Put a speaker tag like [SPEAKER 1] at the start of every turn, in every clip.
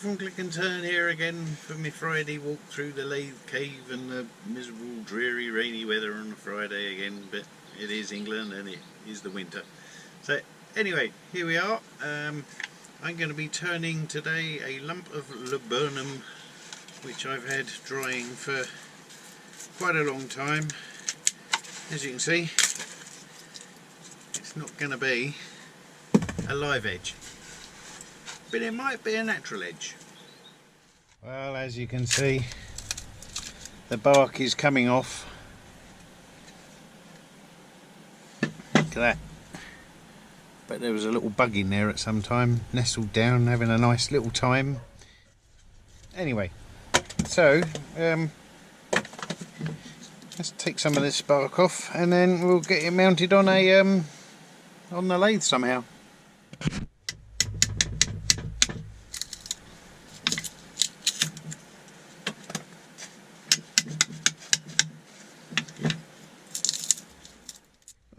[SPEAKER 1] from Click and Turn here again for my Friday walk through the lathe cave and the miserable, dreary, rainy weather on a Friday again, but it is England and it is the winter. So anyway, here we are. I'm going to be turning today a lump of laburnum which I've had drying for quite a long time. As you can see, it's not going to be a live edge, but it might be a natural edge. Well, as you can see, the bark is coming off. Look at that. But there was a little bug in there at some time, nestled down, having a nice little time. Anyway, so let's take some of this bark off, and then we'll get it mounted on a on the lathe somehow.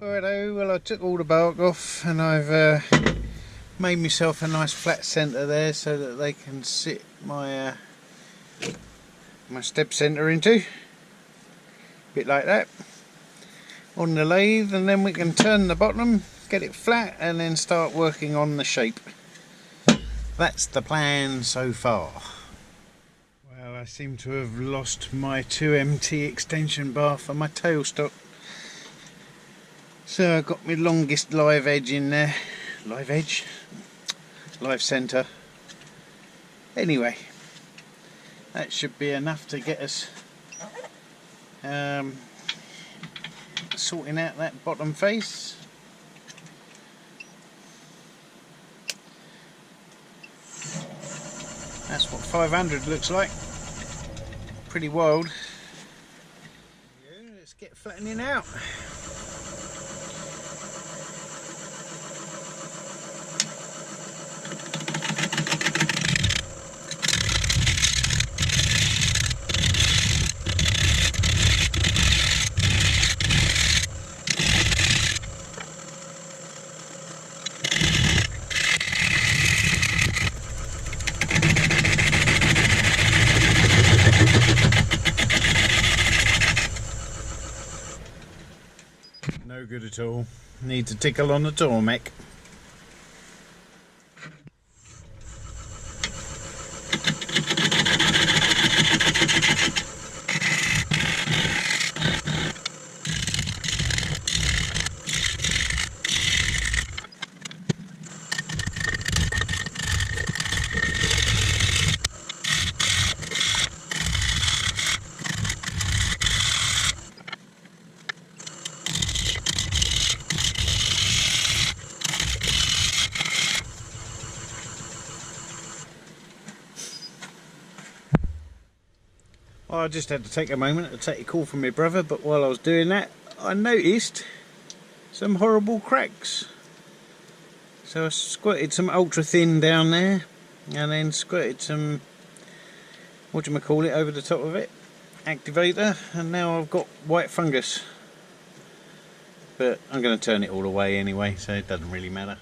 [SPEAKER 1] Righto, well, I took all the bark off and I've made myself a nice flat centre there so that they can sit my my step centre into, bit like that, on the lathe, and then we can turn the bottom, get it flat, and then start working on the shape. That's the plan so far. Well, I seem to have lost my 2MT extension bar for my tailstock. So I've got my longest live edge in there. Live edge? Live centre. Anyway, that should be enough to get us sorting out that bottom face. That's what 500 looks like. Pretty wild. Yeah, let's get flattening out. No good at all. Needs a tickle on the Tormek. I just had to take a moment to take a call from my brother, but while I was doing that I noticed some horrible cracks. So I squirted some ultra thin down there and then squirted some, whatchamacallit, over the top of it, activator, and now I've got white fungus. But I'm going to turn it all away anyway, so it doesn't really matter.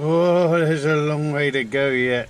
[SPEAKER 1] Oh, there's a long way to go yet.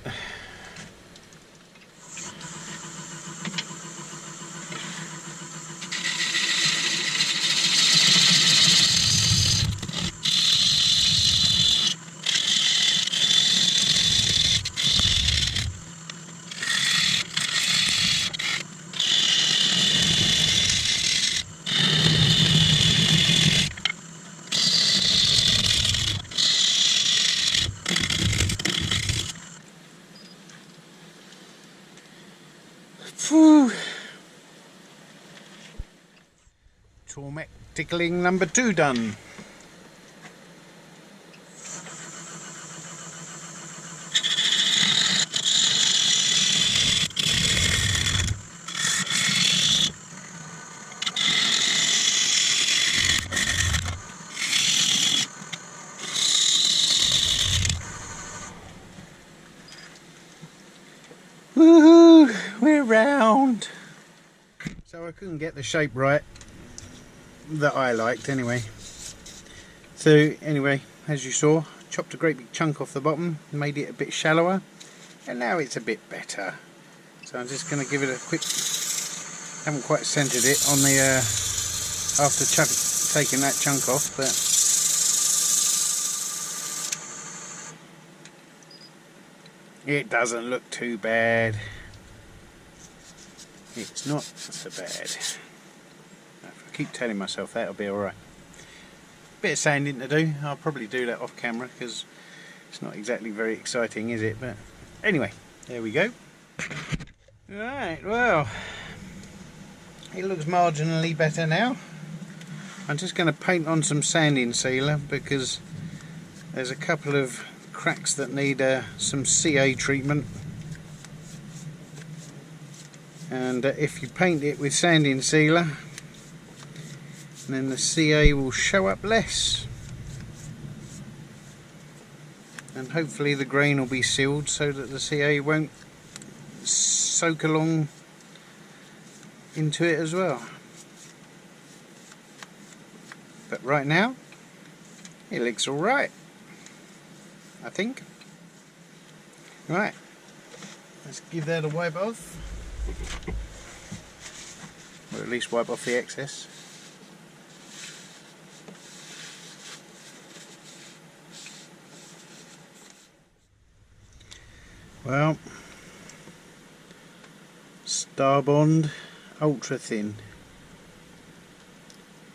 [SPEAKER 1] Phew. Tormek tickling number 2 done. round. So I couldn't get the shape right that I liked anyway. So anyway, as you saw, chopped a great big chunk off the bottom, made it a bit shallower, and now it's a bit better. So I'm just going to give it a quick, haven't quite centered it on the after taking that chunk off, but it doesn't look too bad. It's not so bad. If I keep telling myself that, it'll be alright. Bit of sanding to do. I'll probably do that off camera because it's not exactly very exciting, is it? But anyway, there we go. Right, well, it looks marginally better now. I'm just going to paint on some sanding sealer because there's a couple of cracks that need some CA treatment, and if you paint it with sanding sealer, then the CA will show up less, and hopefully the grain will be sealed so that the CA won't soak along into it as well. But right now it looks alright, I think. Right, let's give that a wipe off, or at least wipe off the excess. Well, Starbond ultra thin,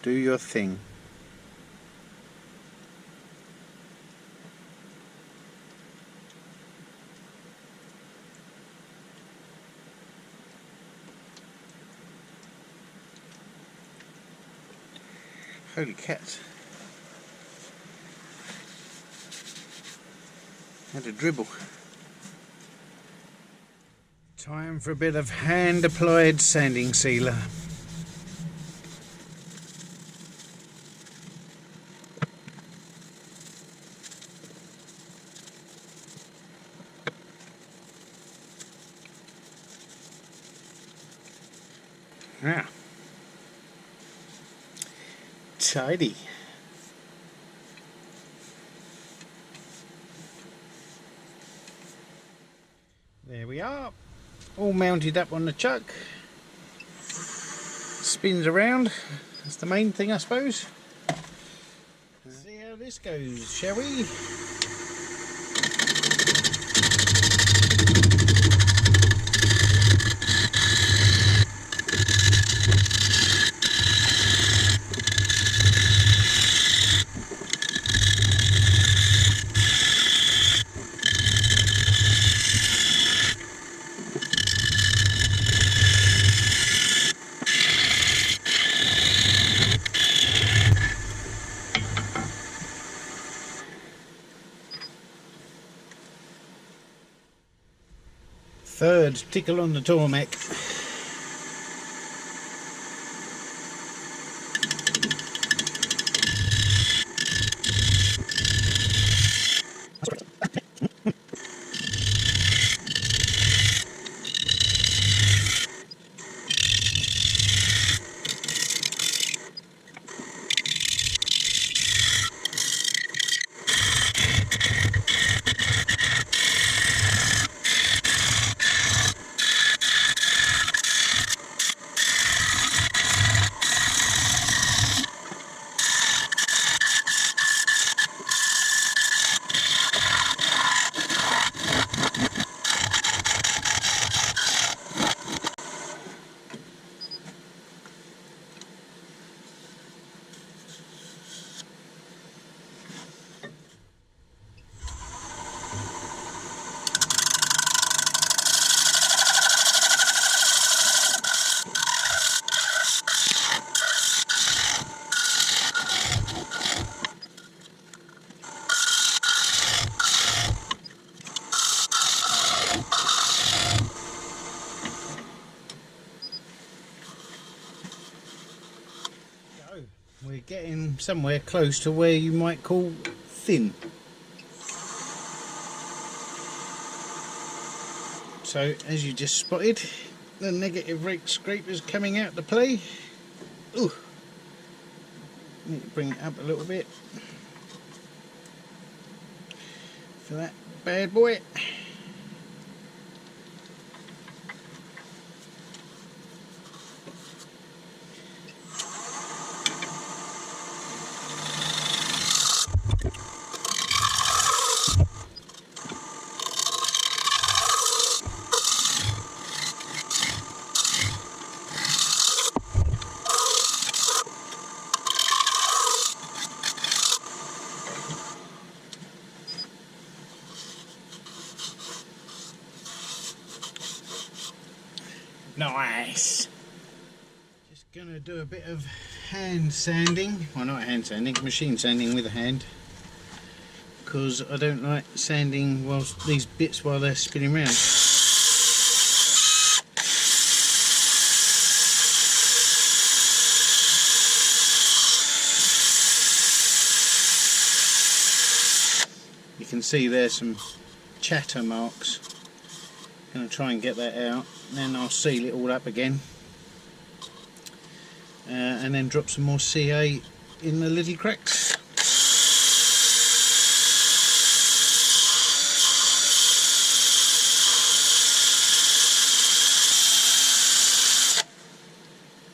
[SPEAKER 1] do your thing. Holy cat. Had a dribble. Time for a bit of hand applied sanding sealer. Now, tidy. There we are, all mounted up on the chuck. Spins around, that's the main thing, I suppose. Let's see how this goes, shall we? Third tickle on the Tormek. We're getting somewhere close to where you might call thin. So as you just spotted, the negative rake scrapers coming out to play. Ooh. Need to bring it up a little bit for that bad boy. Nice. Just gonna do a bit of hand sanding. Well, not hand sanding, machine sanding with a hand. Because I don't like sanding whilst these bits while they're spinning around. You can see there's some chatter marks. Gonna try and get that out, and then I'll seal it all up again, and then drop some more CA in the little cracks.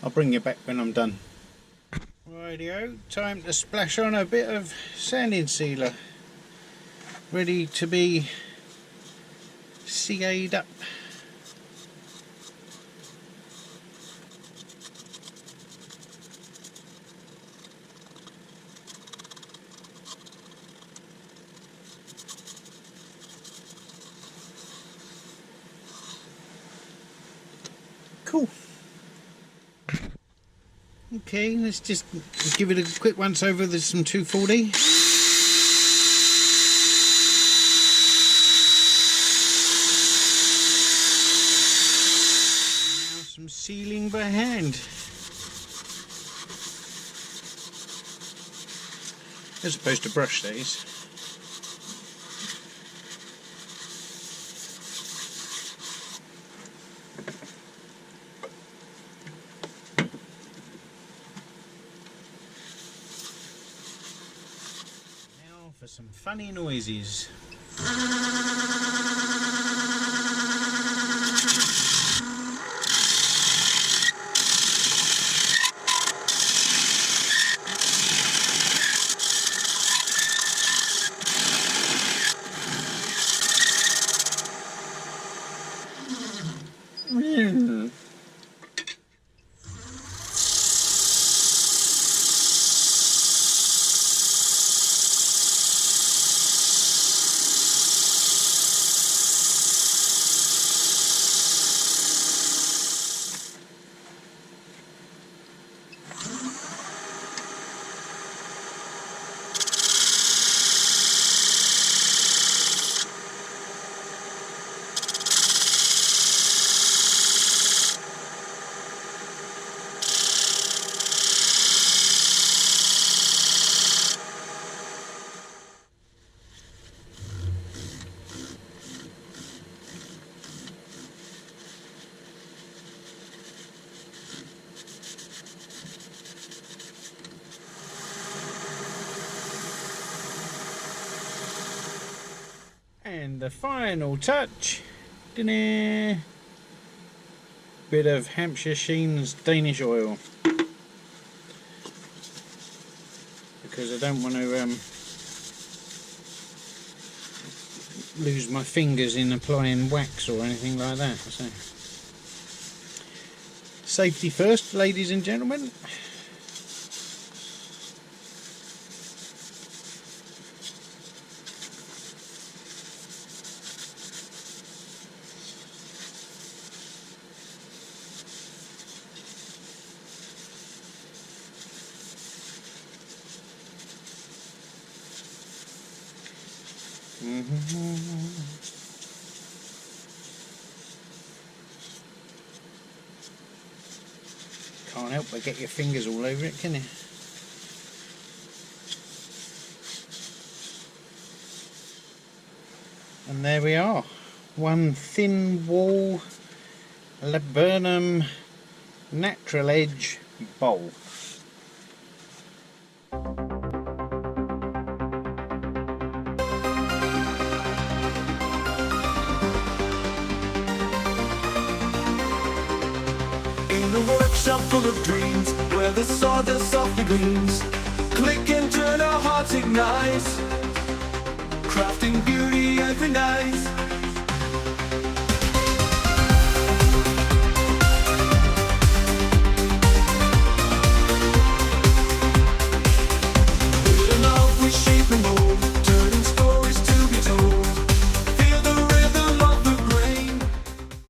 [SPEAKER 1] I'll bring you back when I'm done. Rightio, time to splash on a bit of sanding sealer, ready to be CA'd up. Cool. Okay, let's just give it a quick once over. There's some 240. Sealing by hand, as opposed to brush, that is. Now for some funny noises. And the final touch, bit of Hampshire Sheen's Danish oil, because I don't want to lose my fingers in applying wax or anything like that. So, safety first, ladies and gentlemen. Can't help but get your fingers all over it, can you? And there we are, one thin wall laburnum natural edge bowl.
[SPEAKER 2] In a workshop full of dreams, where the sawdust softly gleams, click and turn our hearts ignite, crafting beauty every night.